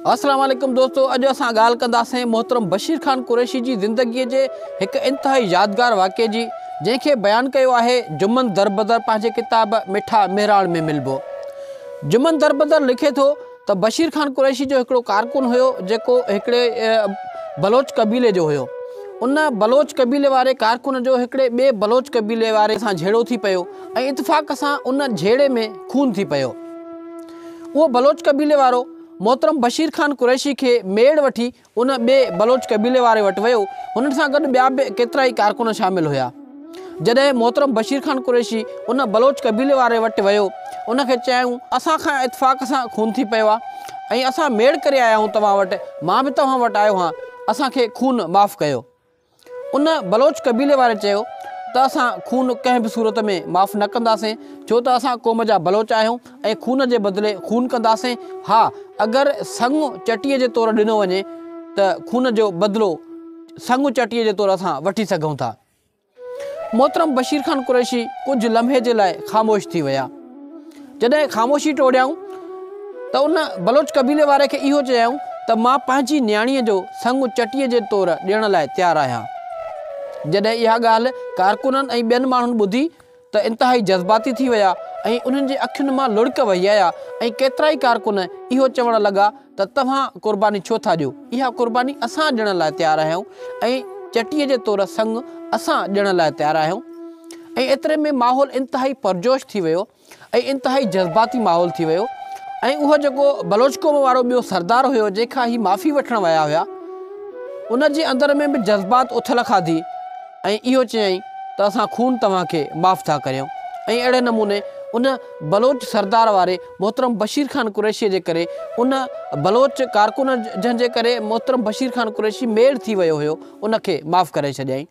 अस्सलाम वालेकुम दोस्तों, अॼु असां ॻाल्हि कंदासीं मोहतरम बशीर ख़ान कुरैशी जी ज़िंदगीअ जे हिकु इंतिहाई यादगार वाक़े जी, जंहिंखे बयानु कयो आहे जुमन दरबदर पंहिंजे किताब मिठा मेराण में मिलबो। जुमन दरबदर लिखे थो त बशीर ख़ान कुरैशी जो हिकिड़ो कारकुन हुयो जेको हिकिड़े बलोच कबीले जो हुयो। उन बलोच कबीले वारे कारकुन जो हिकिड़े ॿिए बलोच कबीले वारे सां झेड़ो थी पियो ऐं इत्तेफ़ाक़ सां उन झेड़े में खून थी पियो। उहो बलोच कबीले वारो मोहतरम बशीर ख़ान कुरैशी के मेड़ वठी उन ॿिए बलोच कबीले वारे वटि वियो। हुन सां गॾु ॿिया बि केतिरा ई कारकुन शामिल हुया। जॾहिं मोहतरम बशीर ख़ान कुरैशी उन बलोच कबीले वारे वटि वियो, उनखे चयूं असां खां इत्तेफ़ाक़ सां खून थी पियो आहे ऐं असां मेड़ करे आया आहियूं तव्हां वटि, मां बि तव्हां वटि आयो आहियां, असांखे खून माफ़ु कयो। उन बलोच कबीले वारे चयो त असां खून कंहिं बि सूरत में माफ़ु न कंदासीं, छो त असां क़ौम जा बलोच आहियूं ऐं खून जे बदिले खून कंदासीं। हा, अगरि संगु चटीअ जे तौरु ॾिनो वञे त खून जो बदिलो संगु चटीअ जे तौरु असां वठी सघूं था। मोहतरम बशीर ख़ान कुरैशी कुझु लम्हे जे लाइ ख़ामोश थी विया। जॾहिं ख़ामोशी टोड़ियाऊं त उन बलोच कबीले वारे खे इहो चयऊं त मां पंहिंजी न्याणीअ जो संगु चटीअ जे तौरु ॾियण लाइ तयारु आहियां। जॾहिं इहा ॻाल्हि कारकुननि ऐं ॿियनि माण्हुनि ॿुधी त इंतिहाई जज़्बाती थी विया ऐं उन्हनि जे अखियुनि मां लुड़क वही आया ऐं केतिरा ई कारकुन इहो चवणु लॻा त तव्हां क़ुर्बानी छो था ॾियो, इहा क़ुर्बानी असां ॾियण लाइ तयारु आहियूं ऐं चटीअ जे तौरु संगु असां ॾियण लाइ तयारु आहियूं। ऐं एतिरे में माहौल इंतिहाई परजोश थी वियो ऐं इंतिहाई जज़्बाती माहौल थी वियो ऐं उहो जेको बलोच क़ौम वारो ॿियो सरदार हुयो जंहिंखां ही माफ़ी वठणु विया हुया, उन जे अंदर में बि जज़्बात उथल खाधी ऐं इहो चयईं त असां खून तव्हांखे माफ़ु था करियूं। ऐं अहिड़े नमूने उन बलोच सरदार वारे मोहतरम बशीर ख़ान कुरैशीअ जे करे, उन बलोच कारकुन जंहिंजे करे मोहतरम बशीर ख़ान कुरैशी मेड़ थी वियो हुयो, उनखे माफ़ु करे छॾियईं।